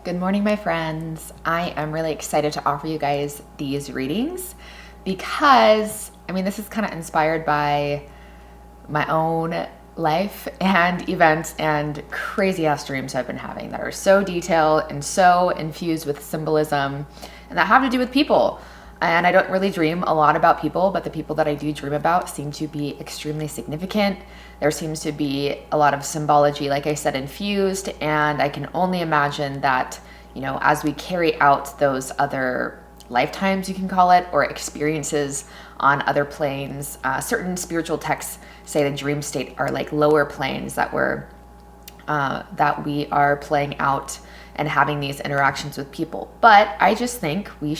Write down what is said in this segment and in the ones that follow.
Good morning, my friends. I am really excited to offer you guys these readings because, this is kind of inspired by my own life and events and crazy ass dreams I've been having that are so detailed and so infused with symbolism and that have to do with people. And I don't really dream a lot about people, but the people that I do dream about seem to be extremely significant. There seems to be a lot of symbology, like I said, infused, and I can only imagine that, as we carry out those other lifetimes, you can call it, or experiences on other planes, certain spiritual texts say the dream state are like lower planes that we are playing out and having these interactions with people. But I just think we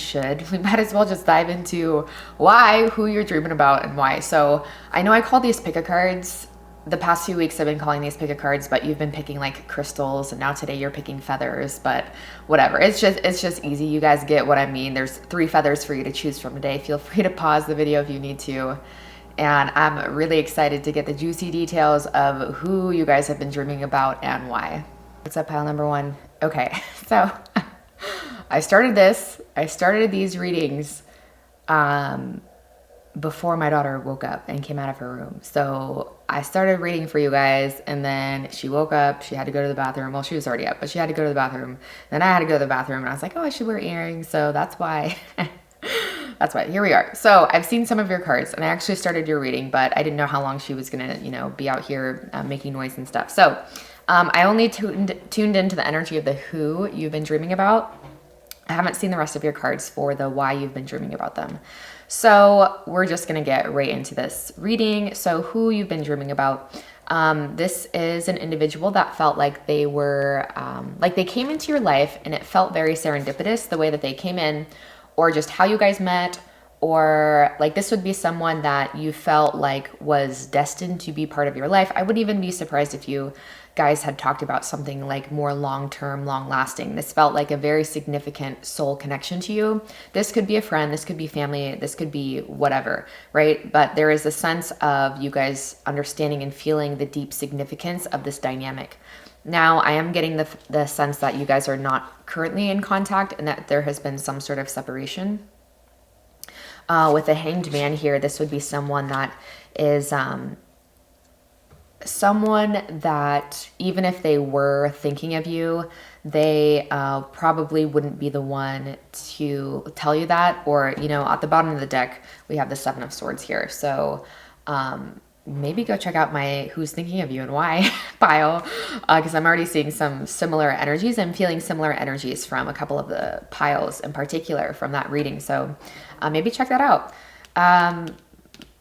might as well just dive into who you're dreaming about and why. So I know I call these pick-a-cards. The past few weeks I've been calling these pick-a-cards, but you've been picking like crystals, and now today you're picking feathers, but whatever. It's just easy. You guys get what I mean. There's 3 feathers for you to choose from today. Feel free to pause the video if you need to. And I'm really excited to get the juicy details of who you guys have been dreaming about and why. What's up, pile number 1? Okay, so I started these readings before my daughter woke up and came out of her room. So I started reading for you guys, and then she woke up. She had to go to the bathroom. Well, she was already up, but she had to go to the bathroom. Then I had to go to the bathroom, and I was like, oh, I should wear earrings. So that's why. That's why. Here we are. So I've seen some of your cards, and I actually started your reading, but I didn't know how long she was gonna, be out here making noise and stuff. So I only tuned into the energy of the who you've been dreaming about. I haven't seen the rest of your cards for the why you've been dreaming about them. So we're just going to get right into this reading. So who you've been dreaming about. This is an individual that felt like they were, like they came into your life and it felt very serendipitous the way that they came in, or just how you guys met, or like this would be someone that you felt like was destined to be part of your life. I would even be surprised if you guys had talked about something like more long-term, long-lasting. This felt like a very significant soul connection to you. This could be a friend, this could be family, this could be whatever, right? But there is a sense of you guys understanding and feeling the deep significance of this dynamic. Now, I am getting the sense that you guys are not currently in contact and that there has been some sort of separation. With the Hanged Man here, this would be someone that is someone that even if they were thinking of you, they probably wouldn't be the one to tell you that. Or, at the bottom of the deck, we have the 7 of Swords here. So maybe go check out my Who's Thinking of You and Why pile, because I'm already seeing some similar energies. I'm feeling similar energies from a couple of the piles in particular from that reading. So maybe check that out.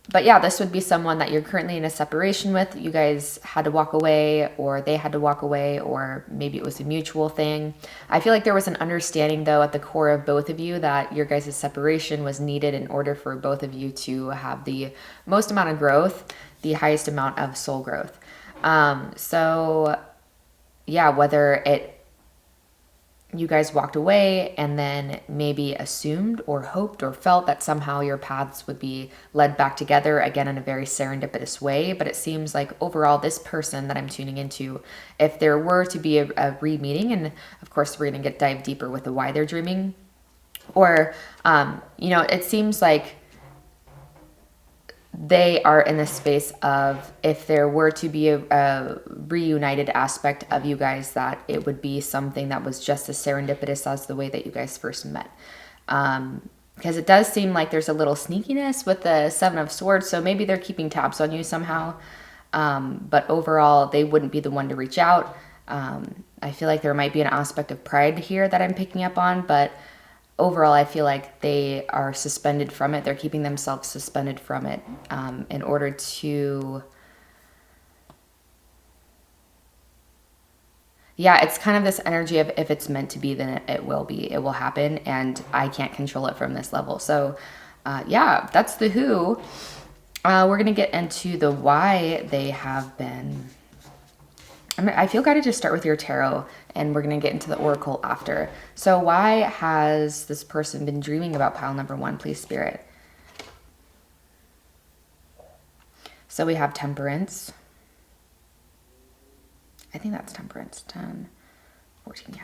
But yeah, this would be someone that you're currently in a separation with. You guys had to walk away, or they had to walk away, or maybe it was a mutual thing. I feel like there was an understanding, though, at the core of both of you that your guys' separation was needed in order for both of you to have the most amount of growth, the highest amount of soul growth. So yeah, whether you guys walked away and then maybe assumed or hoped or felt that somehow your paths would be led back together again in a very serendipitous way. But it seems like overall this person that I'm tuning into, if there were to be a re-meeting, and of course we're going to dive deeper with the why they're dreaming, or, it seems like they are in the space of, if there were to be a reunited aspect of you guys, that it would be something that was just as serendipitous as the way that you guys first met. Because it does seem like there's a little sneakiness with the 7 of Swords, so maybe they're keeping tabs on you somehow. But overall, they wouldn't be the one to reach out. I feel like there might be an aspect of pride here that I'm picking up on, but overall, I feel like they are suspended from it. They're keeping themselves suspended from it in order to... Yeah, it's kind of this energy of if it's meant to be, then it will be. It will happen, and I can't control it from this level. So, yeah, that's the who. We're going to get into the why they have been... I feel guided to start with your tarot, and we're going to get into the oracle after. So why has this person been dreaming about pile number 1, please, Spirit? So we have Temperance. I think that's Temperance. 10, 14, yeah.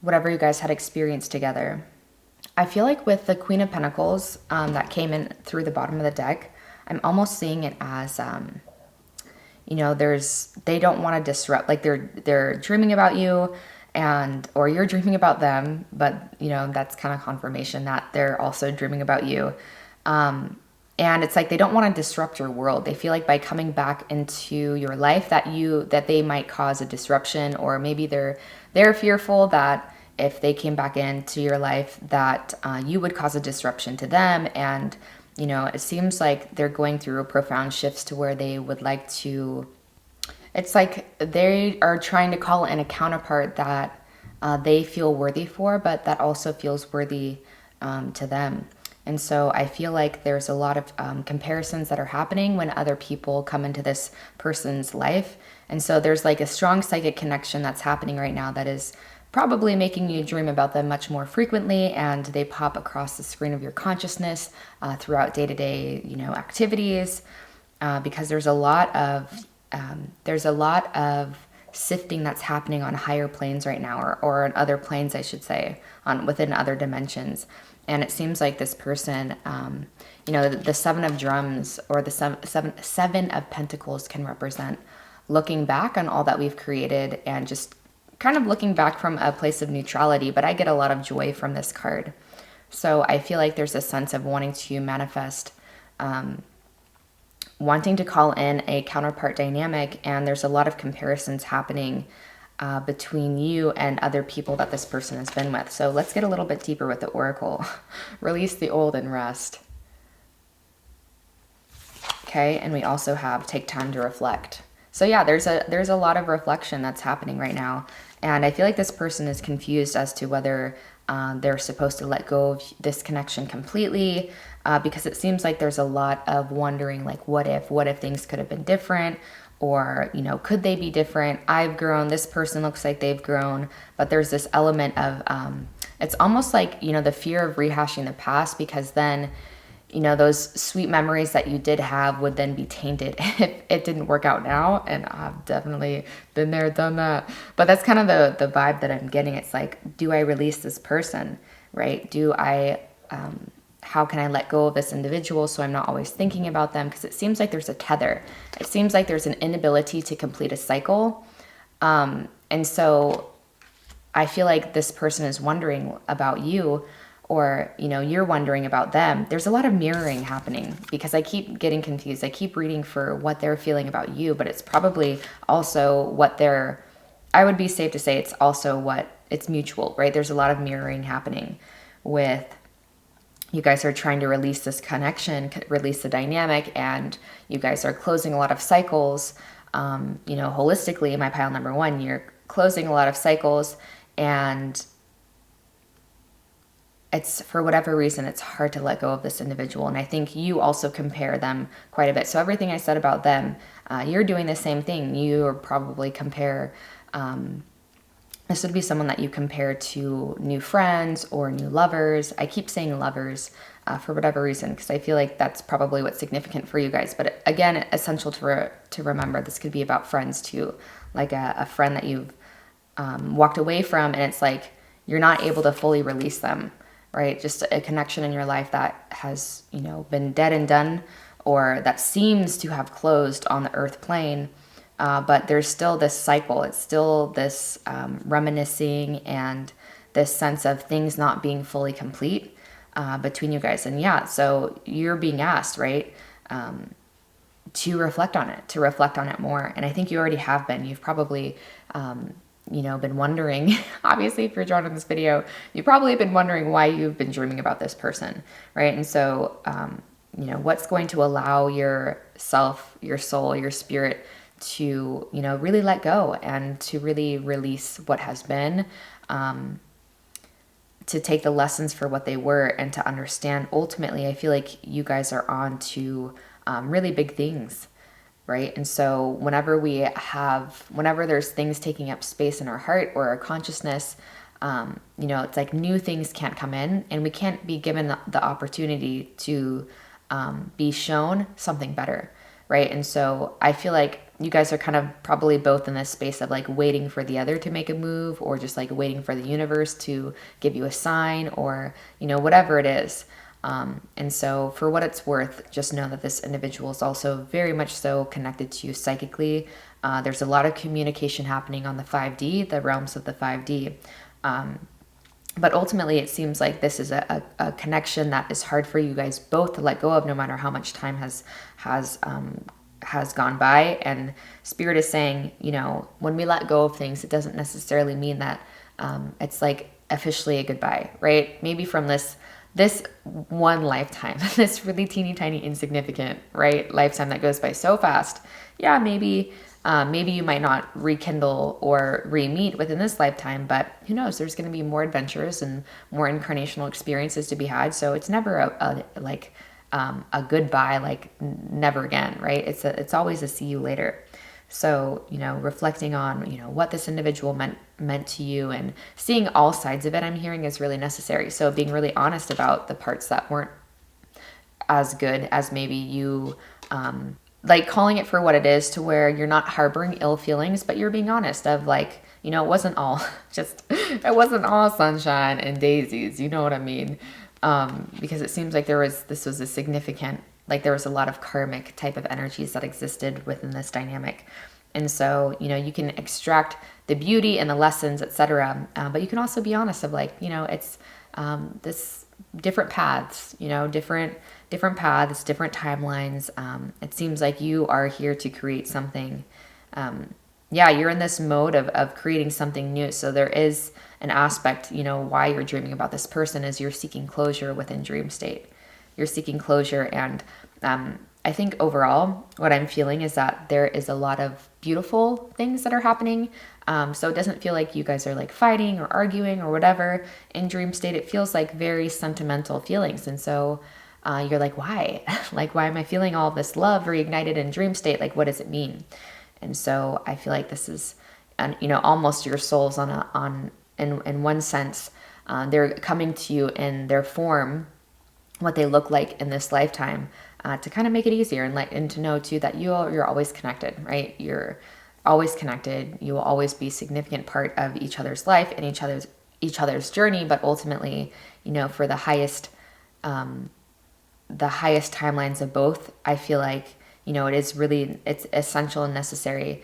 whatever you guys had experienced together. I feel like with the Queen of Pentacles that came in through the bottom of the deck, I'm almost seeing it as, you know, they don't want to disrupt, like they're dreaming about you, or you're dreaming about them, but you know, that's kind of confirmation that they're also dreaming about you. And it's like they don't want to disrupt your world. They feel like by coming back into your life that they might cause a disruption, or maybe they're fearful that if they came back into your life that you would cause a disruption to them. And you know, it seems like they're going through profound shifts to where they would like to, it's like they are trying to call in a counterpart that they feel worthy for, but that also feels worthy to them. And so I feel like there's a lot of comparisons that are happening when other people come into this person's life. And so there's like a strong psychic connection that's happening right now that is probably making you dream about them much more frequently, and they pop across the screen of your consciousness throughout day-to-day, you know, activities, because there's a lot of sifting that's happening on higher planes right now, or on other planes, I should say, within other dimensions. And it seems like this person, you know, the Seven of Drums or the seven of Pentacles can represent looking back on all that we've created and just kind of looking back from a place of neutrality. But I get a lot of joy from this card. So I feel like there's a sense of wanting to manifest, wanting to call in a counterpart dynamic, and there's a lot of comparisons happening between you and other people that this person has been with. So let's get a little bit deeper with the Oracle. Release the old and rest. Okay, and we also have take time to reflect. So yeah, there's a lot of reflection that's happening right now, and I feel like this person is confused as to whether they're supposed to let go of this connection completely, because it seems like there's a lot of wondering, like, what if things could have been different, or, you know, could they be different? I've grown, this person looks like they've grown, but there's this element of, it's almost like, you know, the fear of rehashing the past, because then, you know, those sweet memories that you did have would then be tainted if it didn't work out now. And I've definitely been there, done that. But that's kind of the vibe that I'm getting. It's like, do I release this person, right? Do I, how can I let go of this individual so I'm not always thinking about them? Because it seems like there's a tether. It seems like there's an inability to complete a cycle. And so I feel like this person is wondering about you, or, you know, you're wondering about them. There's a lot of mirroring happening, because I keep getting confused. I keep reading for what they're feeling about you, but it's probably also what I would be safe to say it's also it's mutual, right? There's a lot of mirroring happening with, you guys are trying to release this connection, release the dynamic, and you guys are closing a lot of cycles. You know, holistically, in my pile number one, you're closing a lot of cycles, and it's, for whatever reason, it's hard to let go of this individual. And I think you also compare them quite a bit. So everything I said about them, you're doing the same thing. You probably compare, this would be someone that you compare to new friends or new lovers. I keep saying lovers for whatever reason, because I feel like that's probably what's significant for you guys. But again, essential to remember, this could be about friends too. Like a friend that you've walked away from, and it's like you're not able to fully release them, right? Just a connection in your life that has, you know, been dead and done, or that seems to have closed on the earth plane. But there's still this cycle. It's still this reminiscing and this sense of things not being fully complete between you guys. And yeah, so you're being asked, right, to reflect on it more. And I think you already have been. You've probably, you know, been wondering, obviously, if you're drawn in this video, you probably have been wondering why you've been dreaming about this person, right? And so, you know, what's going to allow yourself, your soul, your spirit to, you know, really let go and to really release what has been, to take the lessons for what they were, and to understand, ultimately, I feel like you guys are on to really big things, right? And so whenever there's things taking up space in our heart or our consciousness, you know, it's like new things can't come in, and we can't be given the opportunity to be shown something better, right? And so I feel like you guys are kind of probably both in this space of like waiting for the other to make a move, or just like waiting for the universe to give you a sign, or, you know, whatever it is. And so for what it's worth, just know that this individual is also very much so connected to you psychically. There's a lot of communication happening on the 5D, the realms of the 5D. But ultimately, it seems like this is a connection that is hard for you guys both to let go of, no matter how much time has gone by. And Spirit is saying, you know, when we let go of things, it doesn't necessarily mean that it's like officially a goodbye, right? Maybe from this one lifetime, this really teeny tiny insignificant, right, lifetime that goes by so fast. Yeah, maybe you might not rekindle or re-meet within this lifetime, but who knows? There's going to be more adventures and more incarnational experiences to be had. So it's never a goodbye, like never again, right? It's always a see you later. So, you know, reflecting on, you know, what this individual meant to you and seeing all sides of it, I'm hearing, is really necessary. So being really honest about the parts that weren't as good as maybe you, like calling it for what it is, to where you're not harboring ill feelings, but you're being honest of like, you know, it wasn't all it wasn't all sunshine and daisies. You know what I mean? Because it seems like this was a significant, like there was a lot of karmic type of energies that existed within this dynamic. And so, you know, you can extract the beauty and the lessons, etc. But you can also be honest of like, you know, it's this different paths, you know, different paths, different timelines. It seems like you are here to create something. Yeah, you're in this mode of creating something new. So there is an aspect, you know, why you're dreaming about this person is you're seeking closure within dream state. You're seeking closure. And I think overall what I'm feeling is that there is a lot of beautiful things that are happening. So it doesn't feel like you guys are like fighting or arguing or whatever. In dream state, it feels like very sentimental feelings. And so you're like, why? Like, why am I feeling all this love reignited in dream state? Like, what does it mean? And so I feel like this is, you know, almost your souls in one sense, they're coming to you in their form, what they look like in this lifetime, to kind of make it easier and to know too that you're always connected, right? You're always connected. You will always be a significant part of each other's life and each other's journey. But ultimately, you know, for the highest timelines of both, I feel like, you know, it's essential and necessary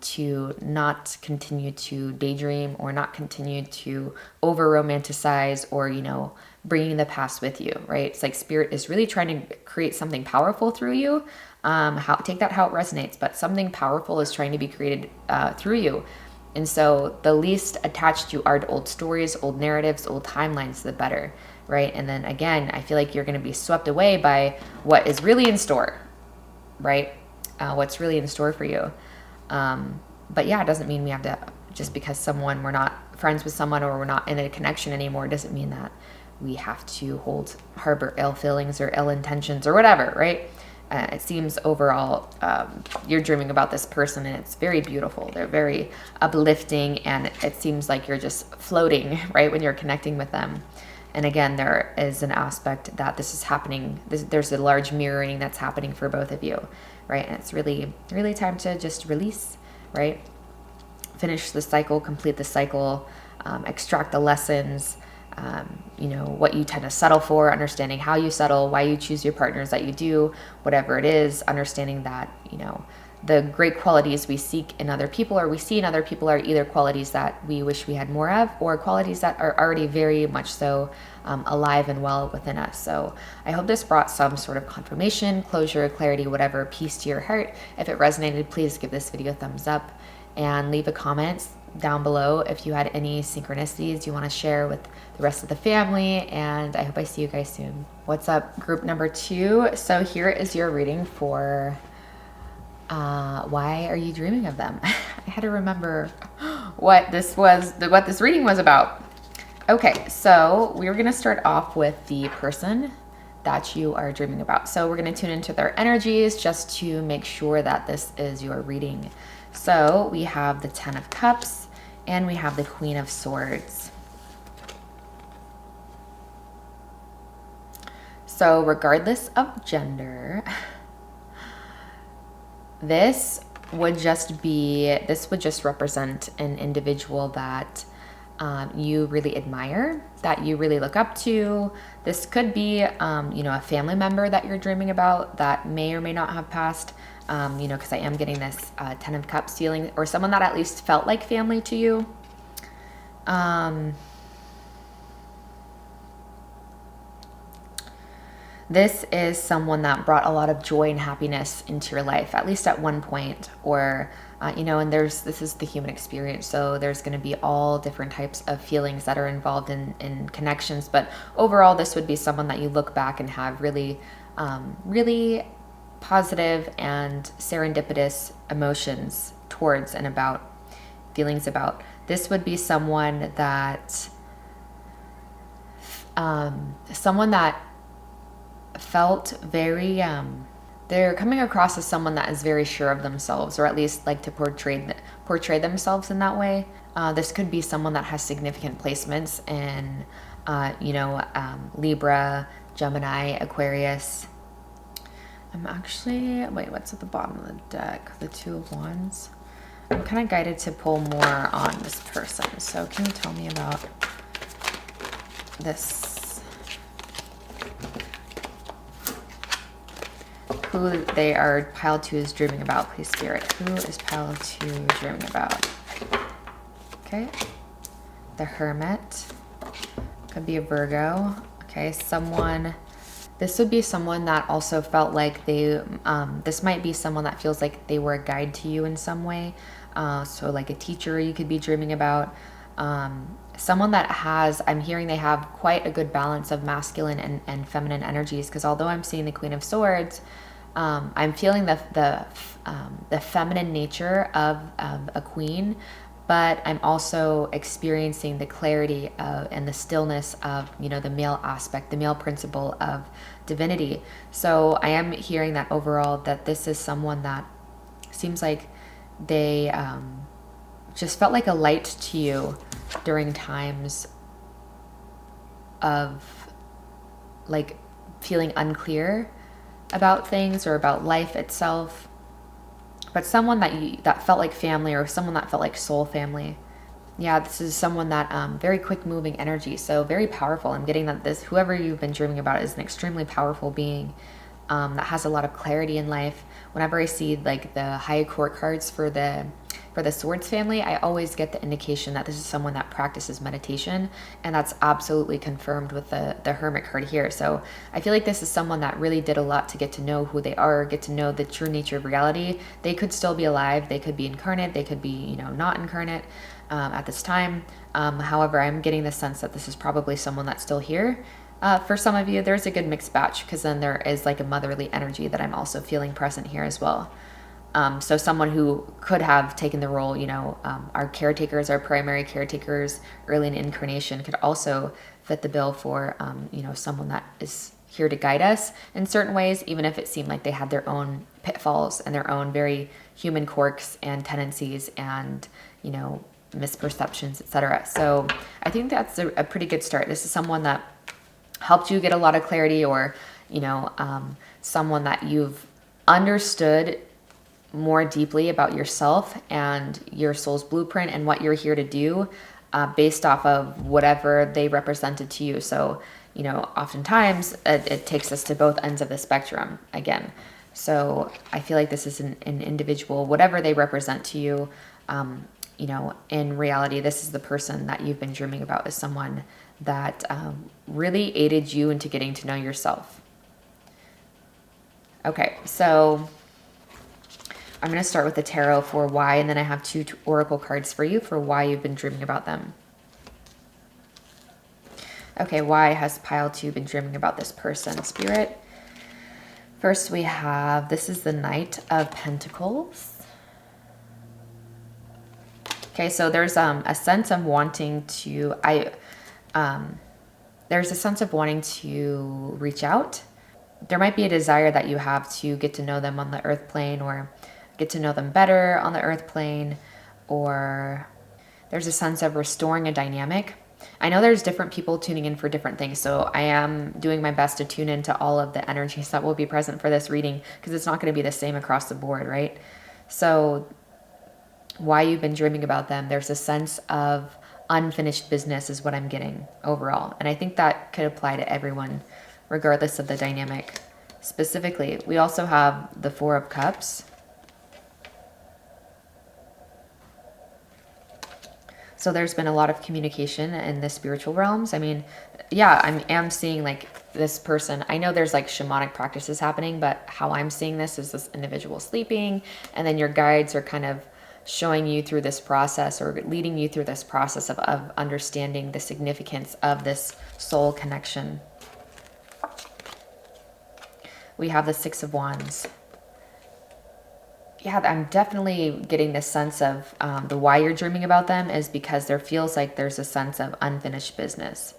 to not continue to daydream or not continue to over romanticize or, you know, bringing the past with you, right? It's like Spirit is really trying to create something powerful through you. Take that how it resonates, but something powerful is trying to be created through you. And so the least attached you are to old stories, old narratives, old timelines, the better, right? And then again, I feel like you're going to be swept away by what is really in store, right? What's really in store for you. But yeah, it doesn't mean we have to, just because we're not friends with someone or we're not in a connection anymore, doesn't mean that we have to harbor ill feelings or ill intentions or whatever, right? It seems overall, you're dreaming about this person and it's very beautiful. They're very uplifting and it seems like you're just floating, right, when you're connecting with them. And again, there is an aspect that this is happening. There's a large mirroring that's happening for both of you, right? And it's really, really time to just release, right? Finish the cycle, complete the cycle, extract the lessons, you know, what you tend to settle for, understanding how you settle, why you choose your partners that you do, whatever it is, understanding that, you know, the great qualities we seek in other people or we see in other people are either qualities that we wish we had more of or qualities that are already very much so alive and well within us. So I hope this brought some sort of confirmation, closure, clarity, whatever, peace to your heart. If it resonated, please give this video a thumbs up and leave a comment down below if you had any synchronicities you want to share with the rest of the family. And I hope I see you guys soon. What's up, group number 2? So here is your reading for why are you dreaming of them? I had to remember what this reading was about. Okay, so we're going to start off with the person that you are dreaming about. So we're going to tune into their energies just to make sure that this is your reading. So we have the 10 of Cups and we have the Queen of Swords. So regardless of gender, this would just be, this would just represent an individual that you really admire, that you really look up to. This could be, a family member that you're dreaming about that may or may not have passed, because I am getting this 10 of Cups feeling, or someone that at least felt like family to you. This is someone that brought a lot of joy and happiness into your life, at least at one point, or, and this is the human experience. So there's going to be all different types of feelings that are involved in connections. But overall, this would be someone that you look back and have really, really positive and serendipitous emotions towards and about, feelings about. This would be someone that, felt very, they're coming across as someone that is very sure of themselves, or at least like to portray themselves in that way. This could be someone that has significant placements in, Libra, Gemini, Aquarius. Wait, what's at the bottom of the deck? The Two of Wands. I'm kind of guided to pull more on this person. So can you tell me about this? Who they are, pile 2 is dreaming about, please, Spirit. Who is pile 2 dreaming about? Okay. The Hermit. Could be a Virgo. Okay, this would be someone that also felt like this might be someone that feels like they were a guide to you in some way. So like a teacher you could be dreaming about. Someone that I'm hearing they have quite a good balance of masculine and feminine energies, because although I'm seeing the Queen of Swords, I'm feeling the feminine nature of a queen, but I'm also experiencing the clarity and the stillness of, the male aspect, the male principle of divinity. So I am hearing that overall that this is someone that seems like they just felt like a light to you during times of like feeling unclear about things or about life itself, but someone that felt like family, or someone that felt like soul family. Yeah, this is someone that very quick moving energy, so very powerful. I'm getting that whoever you've been dreaming about is an extremely powerful being that has a lot of clarity in life. Whenever I see like the High Court cards for the Swords family, I always get the indication that this is someone that practices meditation, and that's absolutely confirmed with the Hermit card here. So I feel like this is someone that really did a lot to get to know who they are, get to know the true nature of reality. They could still be alive, they could be incarnate, they could be, not incarnate at this time. However, I'm getting the sense that this is probably someone that's still here. For some of you, there's a good mixed batch, because then there is like a motherly energy that I'm also feeling present here as well. So someone who could have taken the role, our caretakers, our primary caretakers early in incarnation could also fit the bill for, someone that is here to guide us in certain ways, even if it seemed like they had their own pitfalls and their own very human quirks and tendencies and, misperceptions, etc. So I think that's a pretty good start. This is someone that helped you get a lot of clarity, or, someone that you've understood more deeply about yourself and your soul's blueprint and what you're here to do based off of whatever they represented to you. So, oftentimes it takes us to both ends of the spectrum again. So I feel like this is an individual, whatever they represent to you, in reality, this is the person that you've been dreaming about, is someone that really aided you into getting to know yourself. Okay, so I'm going to start with the tarot for why, and then I have 2 oracle cards for you for why you've been dreaming about them. Okay, why has pile 2 been dreaming about this person, Spirit? First we have, this is the Knight of Pentacles. Okay, so there's a sense of wanting to, there's a sense of wanting to reach out. There might be a desire that you have to get to know them on the earth plane, or get to know them better on the earth plane, or there's a sense of restoring a dynamic. I know there's different people tuning in for different things, so I am doing my best to tune into all of the energies that will be present for this reading, because it's not going to be the same across the board, right? So why you've been dreaming about them, there's a sense of unfinished business is what I'm getting overall. And I think that could apply to everyone, regardless of the dynamic. Specifically, we also have the Four of Cups. So there's been a lot of communication in the spiritual realms. I mean, yeah, I am seeing like this person. I know there's like shamanic practices happening, but how I'm seeing this is this individual sleeping, and then your guides are kind of showing you through this process or leading you through this process of understanding the significance of this soul connection. We have the Six of Wands. Yeah, I'm definitely getting this sense of the why you're dreaming about them is because there feels like there's a sense of unfinished business,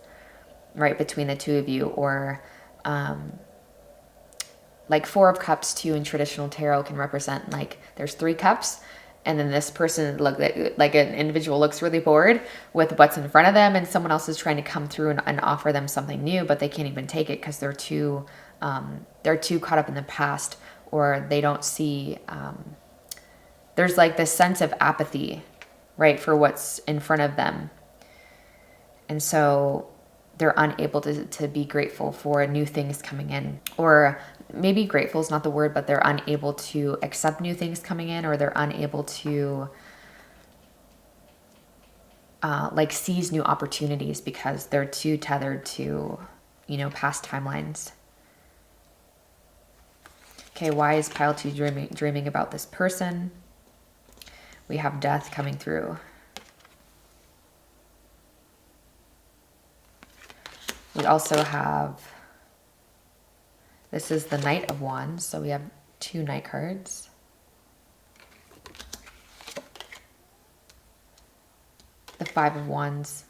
right, between the two of you. Or like Four of Cups too in traditional tarot can represent like there's three cups, and then this person like an individual looks really bored with what's in front of them, and someone else is trying to come through and offer them something new, but they can't even take it because they're too caught up in the past, or they don't see, there's like this sense of apathy, right, for what's in front of them. And so they're unable to be grateful for new things coming in, or maybe grateful is not the word, but they're unable to accept new things coming in, or they're unable to like seize new opportunities because they're too tethered to, you know, past timelines. Okay, why is pile 2 dreaming about this person? We have death coming through. We also have, this is the Knight of Wands, so we have 2 Knight cards. The Five of Wands.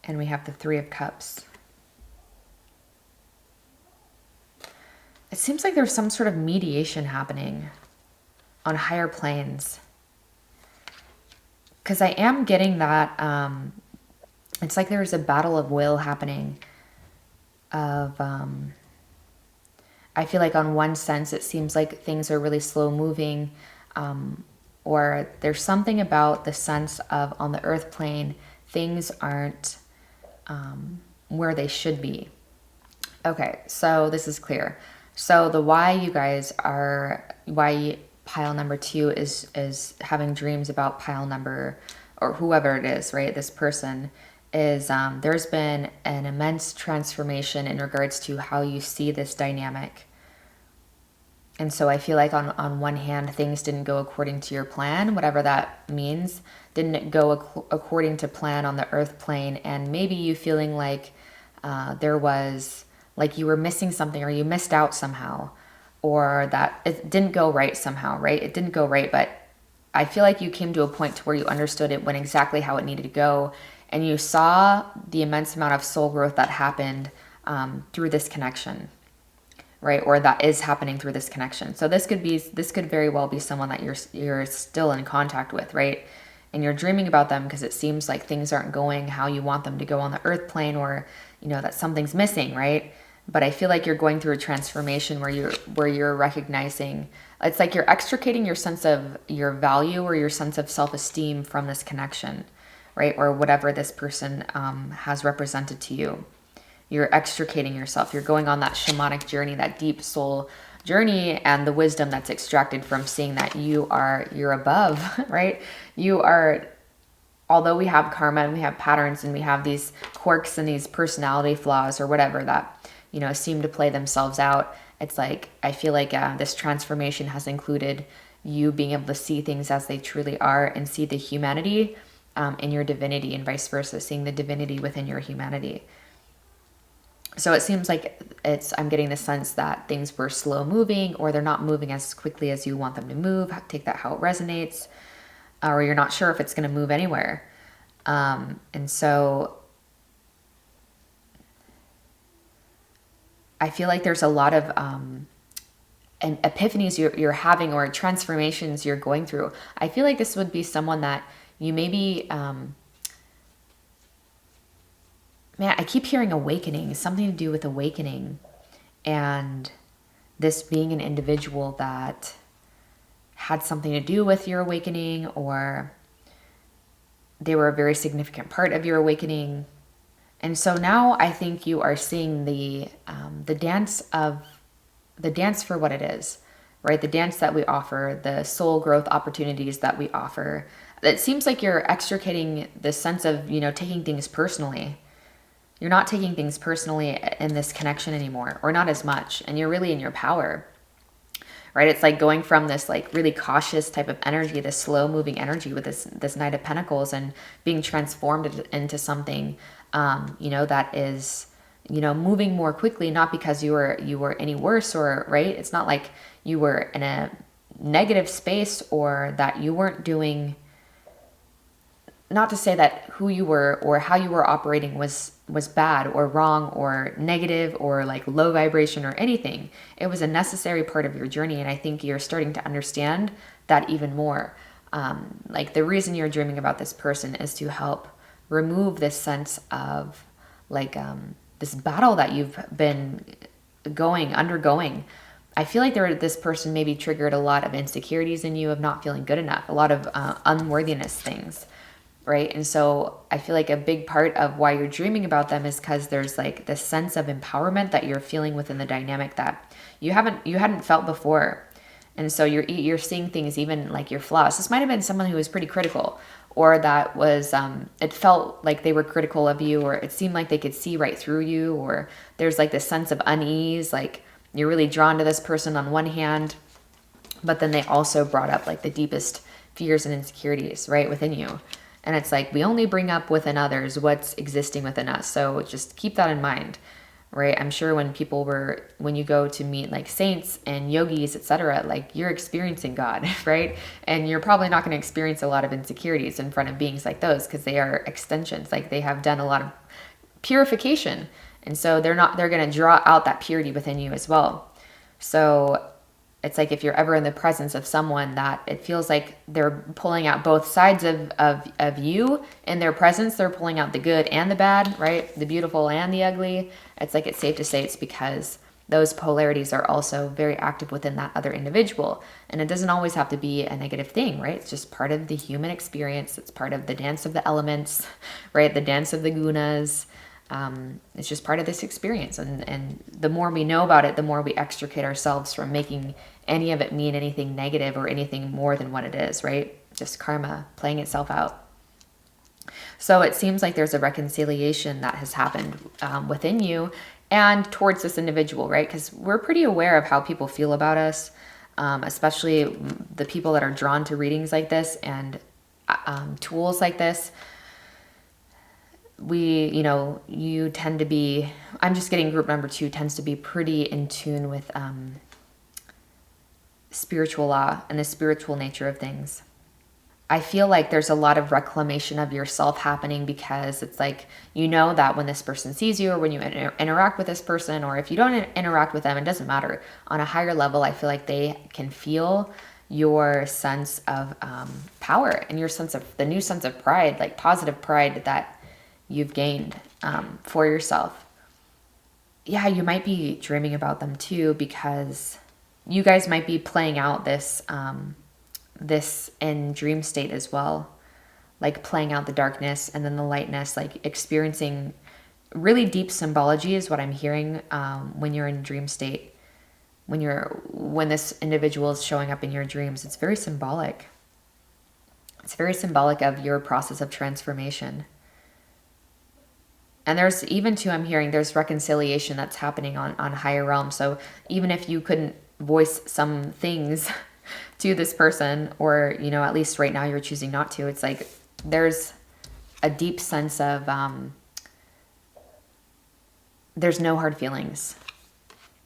And we have the Three of Cups. It seems like there's some sort of mediation happening on higher planes. Because I am getting that, it's like there's a battle of will happening. I feel like on one sense, it seems like things are really slow moving, or there's something about the sense of on the earth plane, things aren't where they should be. Okay, so this is clear. So the why you guys are, why pile number 2 is having dreams about pile number, or whoever it is, right? This person is, there's been an immense transformation in regards to how you see this dynamic. And so I feel like on one hand, things didn't go according to your plan, whatever that means, didn't go according to plan on the earth plane. And maybe you feeling like there was, like you were missing something, or you missed out somehow, or that it didn't go right somehow, right? It didn't go right, but I feel like you came to a point to where you understood it went exactly how it needed to go, and you saw the immense amount of soul growth that happened through this connection, right? Or that is happening through this connection. So this could very well be someone that you're still in contact with, right? And you're dreaming about them because it seems like things aren't going how you want them to go on the earth plane, or you know that something's missing, right? But I feel like you're going through a transformation where you're recognizing, it's like you're extricating your sense of your value or your sense of self-esteem from this connection, right? Or whatever this person has represented to you. You're extricating yourself. You're going on that shamanic journey, that deep soul journey, and the wisdom that's extracted from seeing that you're above, right? You are, although we have karma and we have patterns and we have these quirks and these personality flaws or whatever that, you know, seem to play themselves out. It's like, I feel like this transformation has included you being able to see things as they truly are and see the humanity in your divinity, and vice versa, seeing the divinity within your humanity. So it seems like I'm getting the sense that things were slow moving, or they're not moving as quickly as you want them to move. Take that how it resonates, or you're not sure if it's going to move anywhere. And so I feel like there's a lot of and epiphanies you're having, or transformations you're going through. I feel like this would be someone that you maybe, man, I keep hearing awakening, something to do with awakening. And this being an individual that had something to do with your awakening, or they were a very significant part of your awakening. And so now I think you are seeing the dance for what it is, right? The dance that we offer, the soul growth opportunities that we offer. It seems like you're extricating the sense of, taking things personally. You're not taking things personally in this connection anymore, or not as much, and you're really in your power, right? It's like going from this like really cautious type of energy, this slow moving energy with this Knight of Pentacles, and being transformed into something, that is, moving more quickly, not because you were any worse, or, right? It's not like you were in a negative space, or that you weren't doing, not to say that who you were or how you were operating was bad or wrong or negative or like low vibration or anything. It was a necessary part of your journey. And I think you're starting to understand that even more. Like the reason you're dreaming about this person is to help remove this sense of like this battle that you've been undergoing. I feel like this person maybe triggered a lot of insecurities in you of not feeling good enough, a lot of unworthiness things. Right. And so I feel like a big part of why you're dreaming about them is because there's like this sense of empowerment that you're feeling within the dynamic that you hadn't felt before. And so you're seeing things, even like your flaws. This might have been someone who was pretty critical, or that was, it felt like they were critical of you, or it seemed like they could see right through you, or there's like this sense of unease, like you're really drawn to this person on one hand, but then they also brought up like the deepest fears and insecurities right within you. And it's like, we only bring up within others what's existing within us. So just keep that in mind, right? I'm sure when you go to meet like saints and yogis, etc., like you're experiencing God, right? And you're probably not going to experience a lot of insecurities in front of beings like those, because they are extensions. Like they have done a lot of purification. And so they're going to draw out that purity within you as well. So it's like if you're ever in the presence of someone that it feels like they're pulling out both sides of you in their presence, they're pulling out the good and the bad, right? The beautiful and the ugly. It's like it's safe to say it's because those polarities are also very active within that other individual. And it doesn't always have to be a negative thing, right? It's just part of the human experience. It's part of the dance of the elements, right? The dance of the gunas. It's just part of this experience. And the more we know about it, the more we extricate ourselves from making any of it mean anything negative or anything more than what it is, right? Just karma playing itself out. So it seems like there's a reconciliation that has happened within you and towards this individual, right? Because we're pretty aware of how people feel about us, especially the people that are drawn to readings like this and tools like this. You tend to be, I'm just getting group number 2 tends to be pretty in tune with spiritual law and the spiritual nature of things. I feel like there's a lot of reclamation of yourself happening, because it's like, that when this person sees you, or when you interact with this person, or if you don't interact with them, it doesn't matter. On a higher level, I feel like they can feel your sense of power and your the new sense of pride, like positive pride that you've gained for yourself. Yeah, you might be dreaming about them too, because you guys might be playing out this in dream state as well, like playing out the darkness and then the lightness, like experiencing really deep symbology is what I'm hearing when you're in dream state. When this individual is showing up in your dreams, it's very symbolic. It's very symbolic of your process of transformation. And there's even too, I'm hearing there's reconciliation that's happening on higher realms. So even if you couldn't voice some things to this person, or, at least right now you're choosing not to, it's like there's a deep sense of, there's no hard feelings.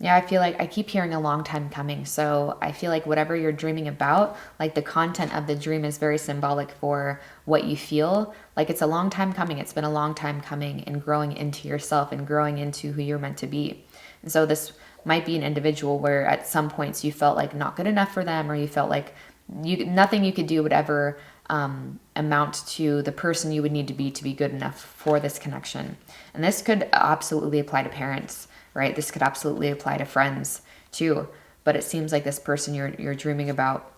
Yeah, I feel like I keep hearing a long time coming. So I feel like whatever you're dreaming about, like the content of the dream is very symbolic for what you feel. Like it's a long time coming. It's been a long time coming, and growing into yourself and growing into who you're meant to be. And so this might be an individual where at some points you felt like not good enough for them, or you felt like nothing you could do would ever amount to the person you would need to be good enough for this connection. And this could absolutely apply to parents, right? This could absolutely apply to friends too. But it seems like this person you're dreaming about,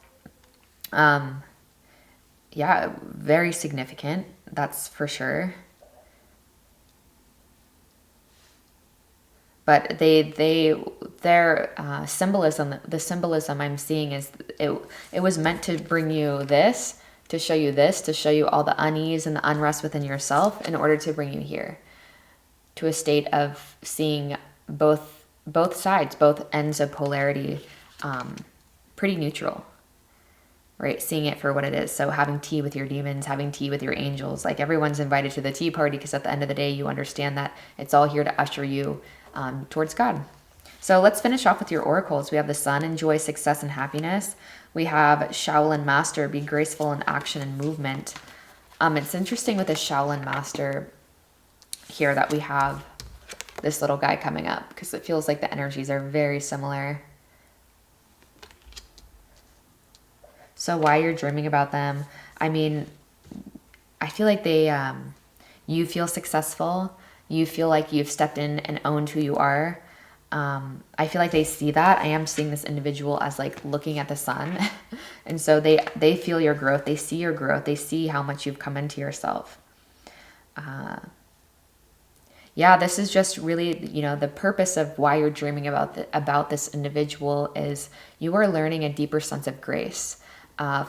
yeah, very significant. That's for sure. But their symbolism, the symbolism I'm seeing is it was meant to bring you this, to show you this, to show you all the unease and the unrest within yourself in order to bring you here to a state of seeing both sides, both ends of polarity, pretty neutral, right? Seeing it for what it is. So having tea with your demons, having tea with your angels, like everyone's invited to the tea party, because at the end of the day, you understand that it's all here to usher you towards God. So let's finish off with your oracles. We have the Sun, enjoy success and happiness. We have Shaolin Master, be graceful in action and movement. It's interesting with the Shaolin Master here that we have this little guy coming up, because it feels like the energies are very similar. So why you're dreaming about them, I mean, I feel like you feel successful. You feel like you've stepped in and owned who you are. I feel like they see that. I am seeing this individual as like looking at the sun. And so they feel your growth. They see your growth. They see how much you've come into yourself. Yeah, this is just really, the purpose of why you're dreaming about this individual is you are learning a deeper sense of grace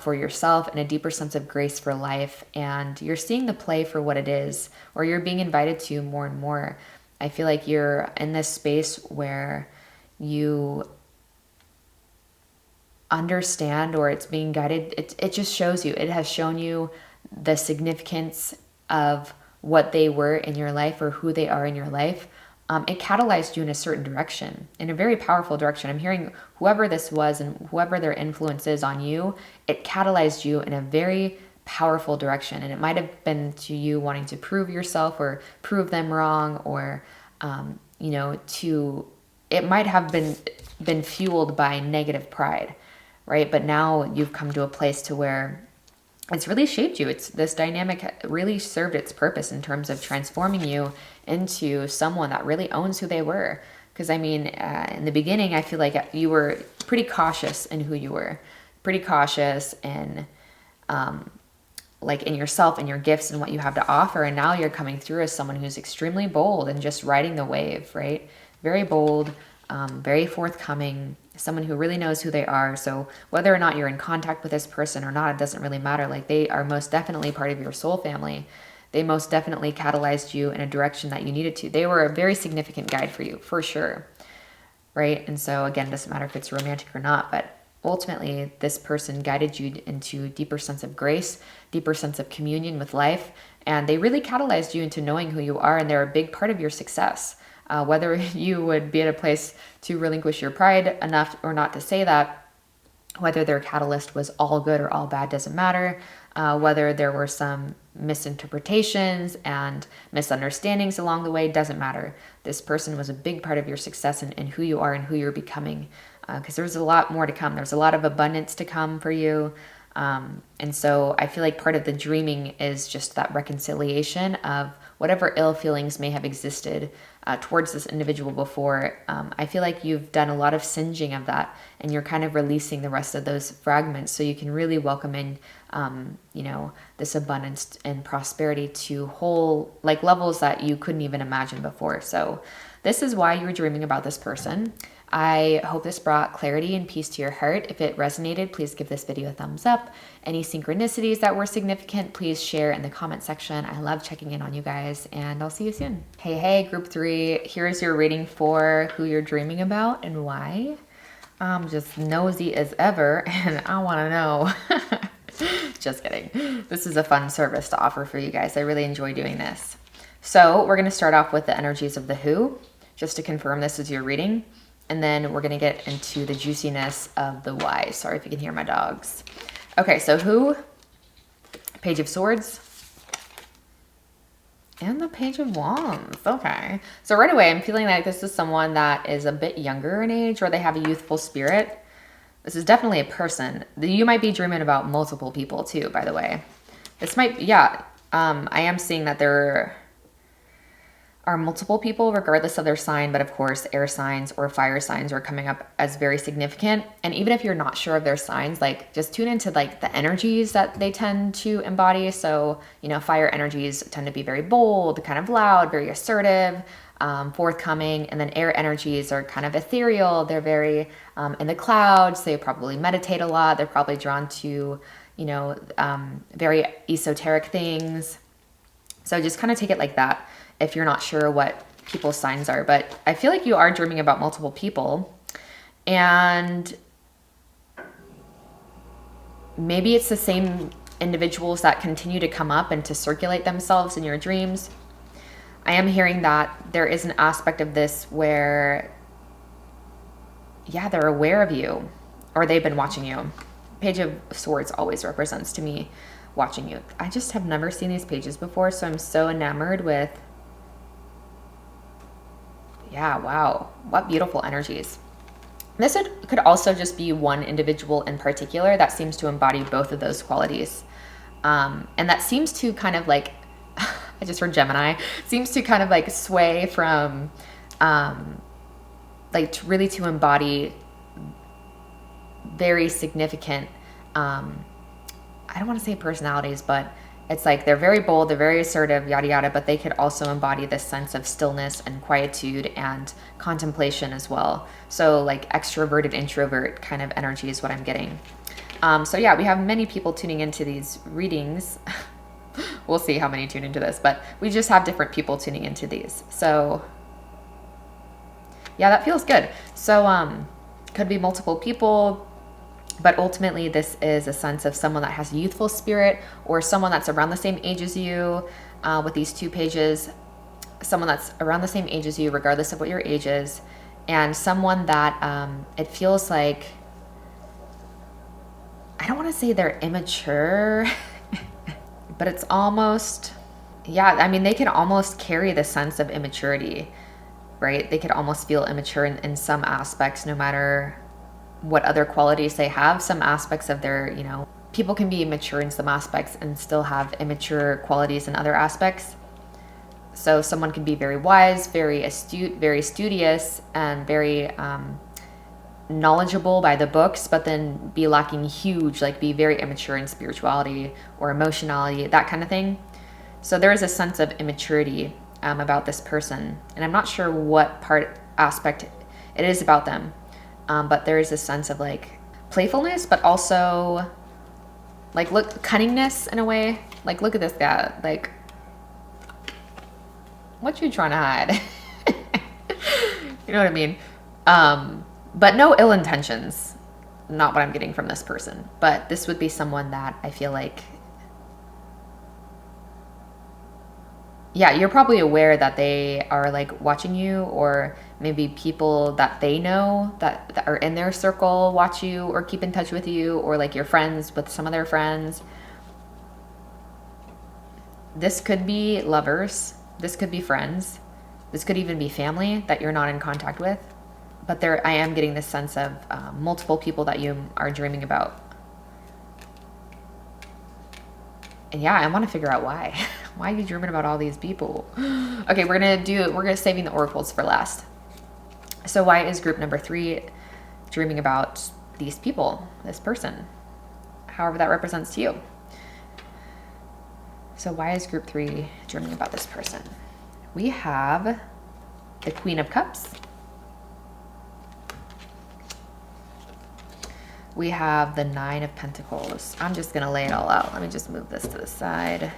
for yourself and a deeper sense of grace for life. And you're seeing the play for what it is, or you're being invited to more and more. I feel like you're in this space where you understand, or it's being guided. It just shows you, it has shown you the significance of what they were in your life, or who they are in your life. It catalyzed you in a certain direction, in a very powerful direction. I'm hearing whoever this was and whoever their influence is on you, it catalyzed you in a very powerful direction. And it might have been to you wanting to prove yourself or prove them wrong, or, it might have been fueled by negative pride, right? But now you've come to a place to where it's really shaped you. This dynamic really served its purpose in terms of transforming you into someone that really owns who they were. Because I mean, in the beginning, I feel like you were pretty cautious in who you were, pretty cautious in, like in yourself and your gifts and what you have to offer. And now you're coming through as someone who's extremely bold and just riding the wave, right? Very bold, very forthcoming, someone who really knows who they are. So whether or not you're in contact with this person or not, it doesn't really matter. Like, they are most definitely part of your soul family. They most definitely catalyzed you in a direction that you needed to. They were a very significant guide for you, for sure, right? And so again, it doesn't matter if it's romantic or not, but ultimately this person guided you into a deeper sense of grace, deeper sense of communion with life, and they really catalyzed you into knowing who you are, and they're a big part of your success. Whether you would be at a place to relinquish your pride enough or not to say that, whether their catalyst was all good or all bad doesn't matter. Whether there were some misinterpretations and misunderstandings along the way doesn't matter. This person was a big part of your success and who you are and who you're becoming, because there's a lot more to come. There's a lot of abundance to come for you. And so I feel like part of the dreaming is just that reconciliation of whatever ill feelings may have existed towards this individual before. I feel like you've done a lot of singeing of that, and you're kind of releasing the rest of those fragments so you can really welcome in, this abundance and prosperity to whole, like, levels that you couldn't even imagine before. So this is why you were dreaming about this person. I hope this brought clarity and peace to your heart. If it resonated, please give this video a thumbs up. Any synchronicities that were significant, please share in the comment section. I love checking in on you guys, and I'll see you soon. Hey, group 3, here's your reading for who you're dreaming about and why. I'm just nosy as ever, and I want to know. Just kidding. This is a fun service to offer for you guys. I really enjoy doing this. So we're going to start off with the energies of the who, just to confirm this is your reading. And then we're going to get into the juiciness of the why. Sorry if you can hear my dogs. Okay, so who? Page of Swords. And the Page of Wands. Okay. So right away, I'm feeling like this is someone that is a bit younger in age, or they have a youthful spirit. This is definitely a person. You might be dreaming about multiple people too, by the way. This might, yeah. I am seeing that they're... are multiple people regardless of their sign, but of course air signs or fire signs are coming up as very significant. And even if you're not sure of their signs, like just tune into like the energies that they tend to embody. So, you know, fire energies tend to be very bold, kind of loud, very assertive, forthcoming. And then air energies are kind of ethereal. They're very in the clouds. They probably meditate a lot. They're probably drawn to, you know, very esoteric things. So just kind of take it like that if you're not sure what people's signs are. But I feel like you are dreaming about multiple people, and maybe it's the same individuals that continue to come up and to circulate themselves in your dreams. I am hearing that there is an aspect of this where, yeah, they're aware of you or they've been watching you. Page of Swords always represents to me watching you. I just have never seen these pages before, so I'm so enamored with, yeah, wow, what beautiful energies. This could also just be one individual in particular that seems to embody both of those qualities. And that seems to kind of like, I just heard Gemini, seems to kind of like sway from, like really to embody very significant, I don't want to say personalities, but it's like they're very bold, they're very assertive, yada yada, but they could also embody this sense of stillness and quietude and contemplation as well. So like extroverted, introvert kind of energy is what I'm getting. So yeah, we have many people tuning into these readings. We'll see how many tune into this, but we just have different people tuning into these. So yeah, that feels good. So could be multiple people, but ultimately this is a sense of someone that has youthful spirit or someone that's around the same age as you. With these two pages, someone that's around the same age as you, regardless of what your age is, and someone that it feels like, I don't want to say they're immature, but it's almost, yeah, I mean, they can almost carry the sense of immaturity, right? They could almost feel immature in some aspects, no matter what other qualities they have. Some aspects of their, you know, people can be mature in some aspects and still have immature qualities in other aspects. So someone can be very wise, very astute, very studious, and very knowledgeable by the books, but then be lacking huge, like be very immature in spirituality or emotionality, that kind of thing. So there is a sense of immaturity about this person, and I'm not sure what aspect it is about them. But there is a sense of like playfulness, but also like cunningness in a way. Like, look at this guy. Like, what you trying to hide? You know what I mean? But no ill intentions. Not what I'm getting from this person. But this would be someone that I feel like, yeah, you're probably aware that they are like watching you, or maybe people that they know that are in their circle watch you or keep in touch with you, or like you're friends with some of their friends. This could be lovers. This could be friends. This could even be family that you're not in contact with. But I am getting this sense of multiple people that you are dreaming about. And yeah, I want to figure out why. Why are you dreaming about all these people? Okay, we're gonna saving the oracles for last. So why is group number 3 dreaming about these people, this person, however that represents to you? So why is group 3 dreaming about this person? We have the Queen of Cups. We have the 9 of Pentacles. I'm just going to lay it all out. Let me just move this to the side.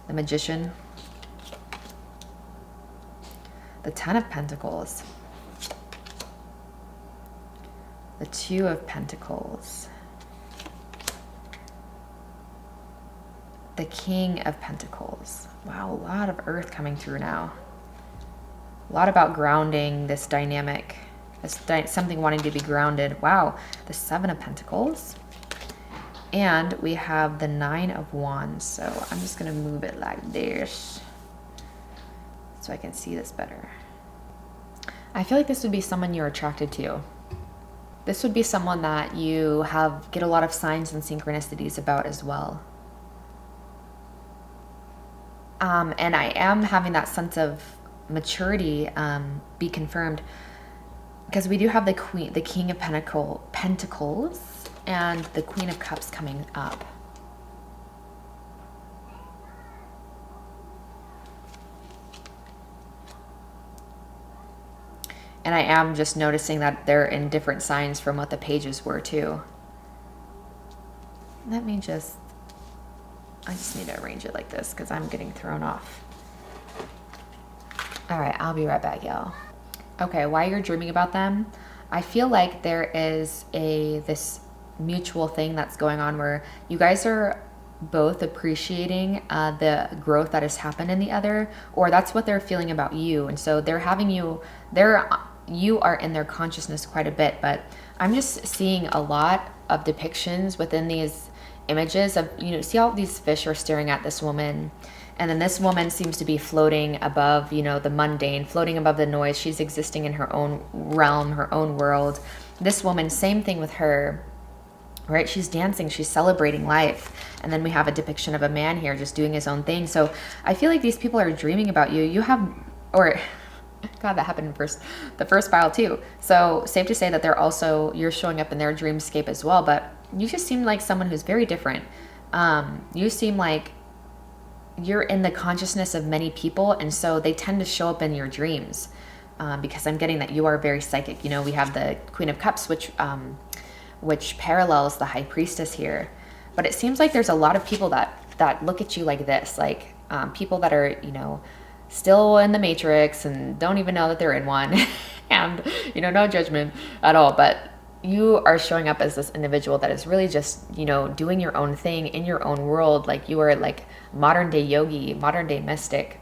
The Magician. The 10 of Pentacles. The 2 of Pentacles. The King of Pentacles. Wow, a lot of earth coming through now. A lot about grounding this dynamic. Something wanting to be grounded. Wow, the 7 of Pentacles. And we have the 9 of Wands. So I'm just going to move it like this so I can see this better. I feel like this would be someone you're attracted to. This would be someone that you get a lot of signs and synchronicities about as well. And I am having that sense of maturity be confirmed, because we do have the King of Pentacles and the Queen of Cups coming up. And I am just noticing that they're in different signs from what the pages were too. I just need to arrange it like this because I'm getting thrown off. All right, I'll be right back, y'all. Okay, while you're dreaming about them, I feel like there is this mutual thing that's going on where you guys are both appreciating the growth that has happened in the other, or that's what they're feeling about you. And so they're having you, you are in their consciousness quite a bit, but I'm just seeing a lot of depictions within these images of, you know, see how these fish are staring at this woman, and then this woman seems to be floating above, you know, the mundane, floating above the noise. She's existing in her own realm, her own world. This woman, same thing with her, right? She's dancing, she's celebrating life. And then we have a depiction of a man here just doing his own thing. So I feel like these people are dreaming about you. You have, or God, that happened in the first file too. So safe to say that you're showing up in their dreamscape as well. But you just seem like someone who's very different. You seem like you're in the consciousness of many people, and so they tend to show up in your dreams, because I'm getting that you are very psychic. You know, we have the Queen of Cups, which parallels the High Priestess here. But it seems like there's a lot of people that look at you like this, like people that are, you know, still in the Matrix and don't even know that they're in one. And, you know, no judgment at all, but you are showing up as this individual that is really just, you know, doing your own thing in your own world. Like you are like modern day yogi, modern day mystic,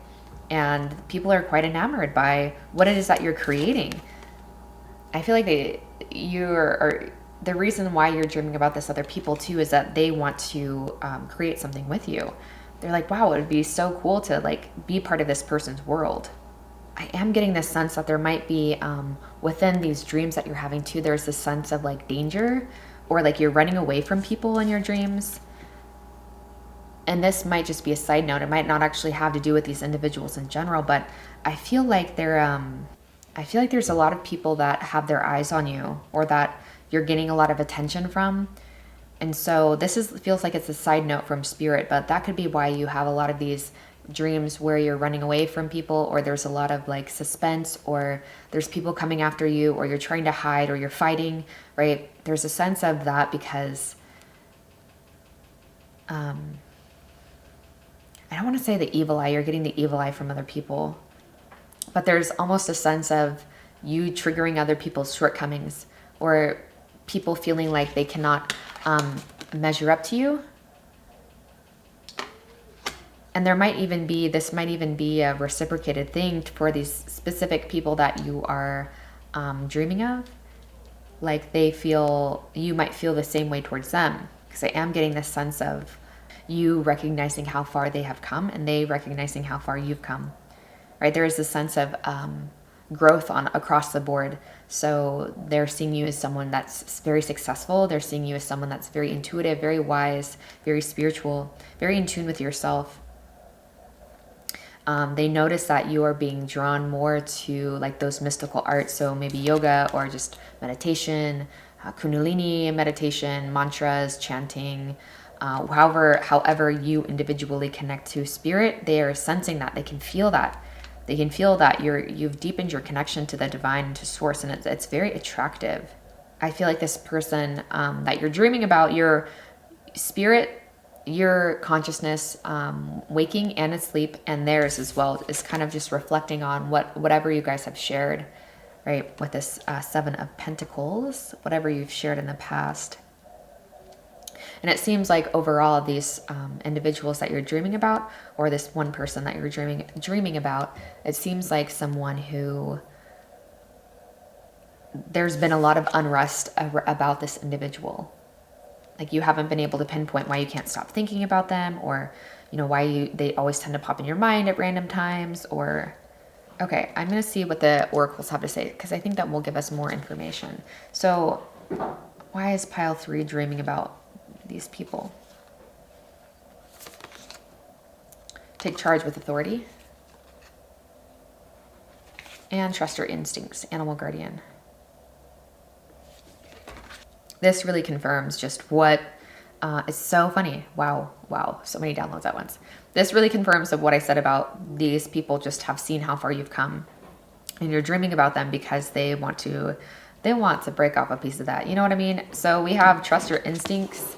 and people are quite enamored by what it is that you're creating. I feel like the reason why you're dreaming about this other people too is that they want to create something with you. They're like, wow, it would be so cool to like be part of this person's world. I am getting this sense that there might be, within these dreams that you're having too, there's this sense of like danger, or like you're running away from people in your dreams. And this might just be a side note. It might not actually have to do with these individuals in general, but I feel like there's a lot of people that have their eyes on you, or that you're getting a lot of attention from. And so feels like it's a side note from spirit, but that could be why you have a lot of these dreams where you're running away from people, or there's a lot of like suspense, or there's people coming after you, or you're trying to hide, or you're fighting, right? There's a sense of that because I don't want to say the evil eye. You're getting the evil eye from other people, but there's almost a sense of you triggering other people's shortcomings, or people feeling like they cannot measure up to you. And this might even be a reciprocated thing for these specific people that you are dreaming of. Like you might feel the same way towards them. Because I am getting this sense of you recognizing how far they have come, and they recognizing how far you've come, right? There is this sense of growth across the board. So they're seeing you as someone that's very successful. They're seeing you as someone that's very intuitive, very wise, very spiritual, very in tune with yourself. They notice that you are being drawn more to like those mystical arts. So maybe yoga, or just meditation, kundalini meditation, mantras, chanting, however you individually connect to spirit. They are sensing that. They can feel that. They can feel that you've deepened your connection to the divine, to source, and it's very attractive. I feel like this person that you're dreaming about, your spirit, your consciousness, waking and asleep, and theirs as well, is kind of just reflecting on whatever you guys have shared, right? With this Seven of Pentacles, whatever you've shared in the past. And it seems like overall these individuals that you're dreaming about, or this one person that you're dreaming about, it seems like someone who there's been a lot of unrest about this individual. Like you haven't been able to pinpoint why you can't stop thinking about them, or, you know, why they always tend to pop in your mind at random times, or... Okay, I'm going to see what the oracles have to say, because I think that will give us more information. So why is pile 3 dreaming about these people? Take charge with authority. And trust your instincts, animal guardian. This really confirms just what is so funny. Wow, wow, so many downloads at once. This really confirms of what I said about these people just have seen how far you've come. And you're dreaming about them because they want to break off a piece of that. You know what I mean? So we have trust your instincts.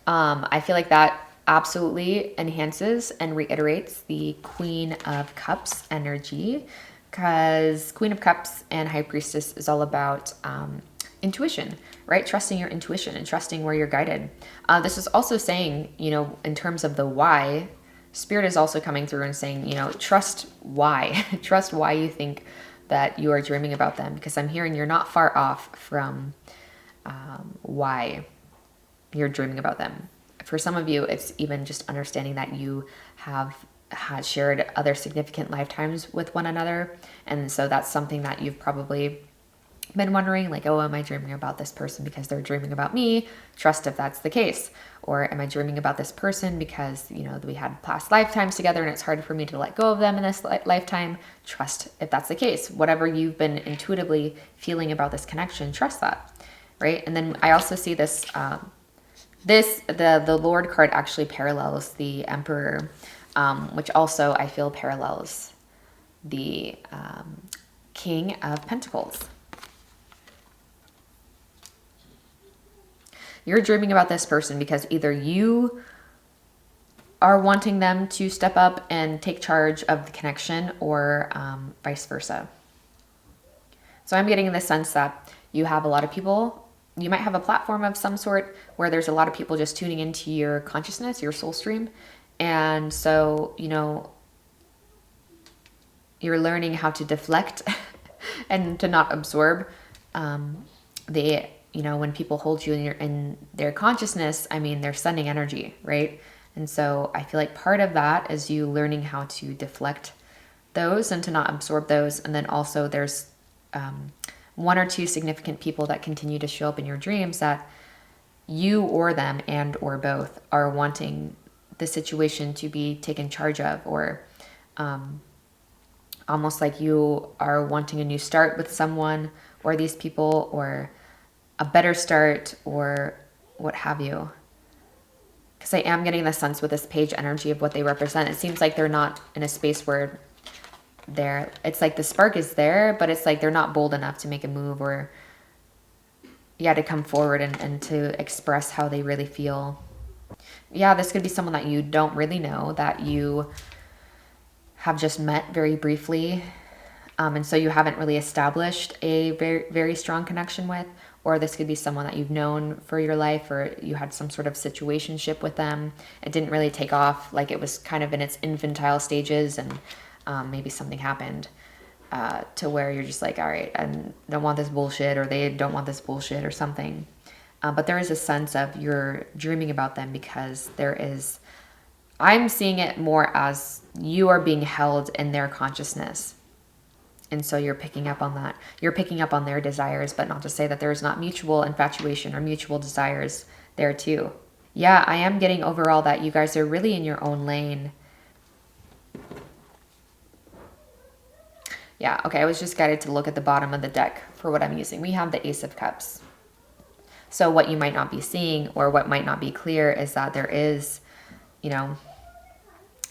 I feel like that absolutely enhances and reiterates the Queen of Cups energy, because Queen of Cups and High Priestess is all about intuition, right? Trusting your intuition and trusting where you're guided. This is also saying, you know, in terms of the why, Spirit is also coming through and saying, you know, trust why. Trust why you think that you are dreaming about them, because I'm hearing you're not far off from why you're dreaming about them. For some of you, it's even just understanding that you have had shared other significant lifetimes with one another. And so that's something that you've probably been wondering, like, oh, am I dreaming about this person because they're dreaming about me? Trust if that's the case. Or am I dreaming about this person because, you know, we had past lifetimes together and it's hard for me to let go of them in this lifetime? Trust if that's the case. Whatever you've been intuitively feeling about this connection, trust that, right? And then I also see this, the Lord card actually parallels the Emperor, which also I feel parallels the King of Pentacles. You're dreaming about this person because either you are wanting them to step up and take charge of the connection, or vice versa. So I'm getting the sense that you have a lot of people, you might have a platform of some sort where there's a lot of people just tuning into your consciousness, your soul stream. And so, you know, you're learning how to deflect and to not absorb you know, when people hold you in their consciousness, I mean, they're sending energy, right? And so I feel like part of that is you learning how to deflect those and to not absorb those. And then also there's one or two significant people that continue to show up in your dreams that you or them and or both are wanting the situation to be taken charge of, or almost like you are wanting a new start with someone or these people, or a better start, or what have you. Because I am getting the sense with this page energy of what they represent. It seems like they're not in a space where it's like the spark is there, but it's like they're not bold enough to make a move, or yeah, to come forward and to express how they really feel. Yeah, this could be someone that you don't really know, that you have just met very briefly. And so you haven't really established a very, very strong connection with. Or this could be someone that you've known for your life, or you had some sort of situationship with them. It didn't really take off, like it was kind of in its infantile stages, and maybe something happened to where you're just like, all right, I don't want this bullshit, or they don't want this bullshit or something. But there is a sense of you're dreaming about them because I'm seeing it more as you are being held in their consciousness. And so you're picking up on that. You're picking up on their desires, but not to say that there's not mutual infatuation or mutual desires there too. Yeah, I am getting overall that you guys are really in your own lane. Yeah, okay, I was just guided to look at the bottom of the deck for what I'm using. We have the Ace of Cups. So what you might not be seeing, or what might not be clear, is that there is, you know,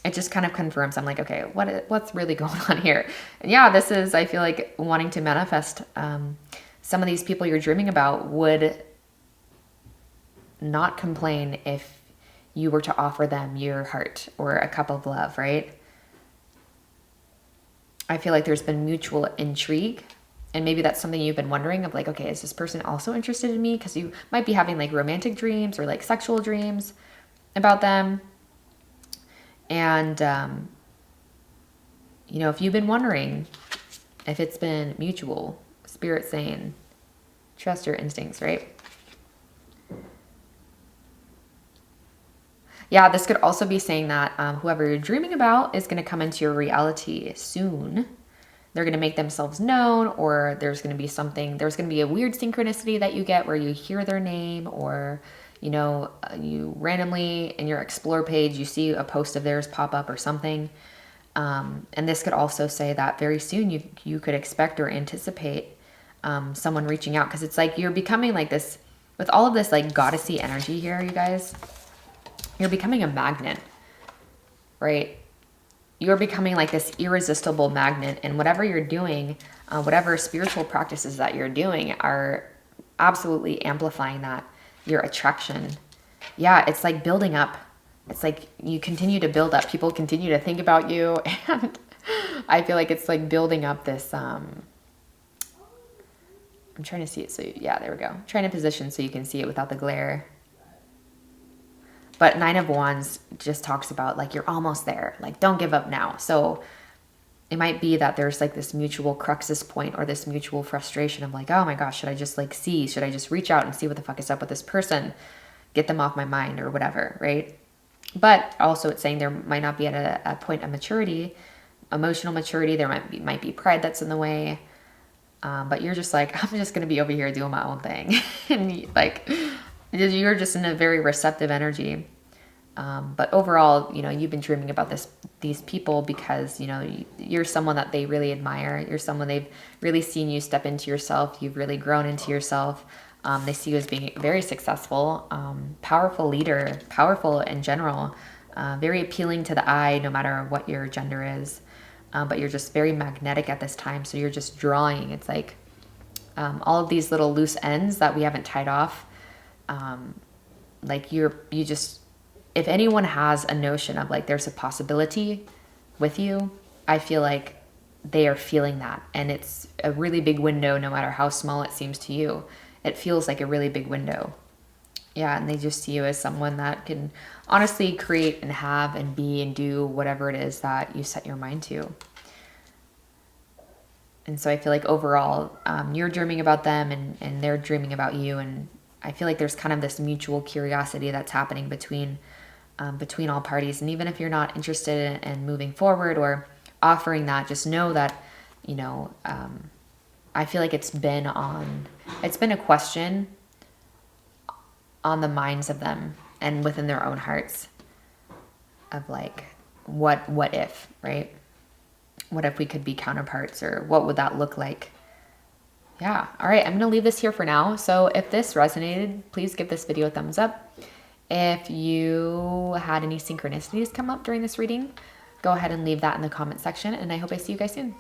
it just kind of confirms. I'm like, okay, what's really going on here? And yeah, this is, I feel like, wanting to manifest. Some of these people you're dreaming about would not complain if you were to offer them your heart or a cup of love, right? I feel like there's been mutual intrigue, and maybe that's something you've been wondering of, like, okay, is this person also interested in me? Because you might be having like romantic dreams or like sexual dreams about them. And, you know, if you've been wondering if it's been mutual, Spirit saying, trust your instincts, right? Yeah, this could also be saying that whoever you're dreaming about is going to come into your reality soon. They're going to make themselves known, or there's going to be a weird synchronicity that you get where you hear their name, or, you know, you randomly in your explore page, you see a post of theirs pop up or something. And this could also say that very soon you could expect or anticipate someone reaching out, because it's like you're becoming like this, with all of this like goddessy energy here, you guys, you're becoming a magnet, right? You're becoming like this irresistible magnet, and whatever you're doing, whatever spiritual practices that you're doing are absolutely amplifying that, your attraction. Yeah, it's like building up. It's like you continue to build up. People continue to think about you. And I feel like it's like building up this, I'm trying to see it. So yeah, there we go. I'm trying to position so you can see it without the glare. But 9 of Wands just talks about like, you're almost there. Like, don't give up now. So it might be that there's like this mutual cruxus point, or this mutual frustration of like, oh my gosh, should I just like should I just reach out and see what the fuck is up with this person? Get them off my mind or whatever, right? But also it's saying there might not be at a point of maturity, emotional maturity. There might be pride that's in the way. But you're just like, I'm just going to be over here doing my own thing. And like, you're just in a very receptive energy. But overall, you know, you've been dreaming about these people because, you know, you're someone that they really admire. You're someone they've really seen you step into yourself. You've really grown into yourself. They see you as being very successful, powerful leader, powerful in general, very appealing to the eye, no matter what your gender is. But you're just very magnetic at this time. So you're just drawing. It's like all of these little loose ends that we haven't tied off. Like you just, if anyone has a notion of like there's a possibility with you, I feel like they are feeling that. And it's a really big window, no matter how small it seems to you. It feels like a really big window. Yeah, and they just see you as someone that can honestly create and have and be and do whatever it is that you set your mind to. And so I feel like overall, you're dreaming about them and they're dreaming about you. And I feel like there's kind of this mutual curiosity that's happening between all parties. And even if you're not interested in moving forward or offering that, just know that, you know, I feel like it's been a question on the minds of them and within their own hearts of like, what if, right? What if we could be counterparts, or what would that look like? Yeah. All right. I'm going to leave this here for now. So if this resonated, please give this video a thumbs up. If you had any synchronicities come up during this reading, go ahead and leave that in the comment section. And I hope I see you guys soon.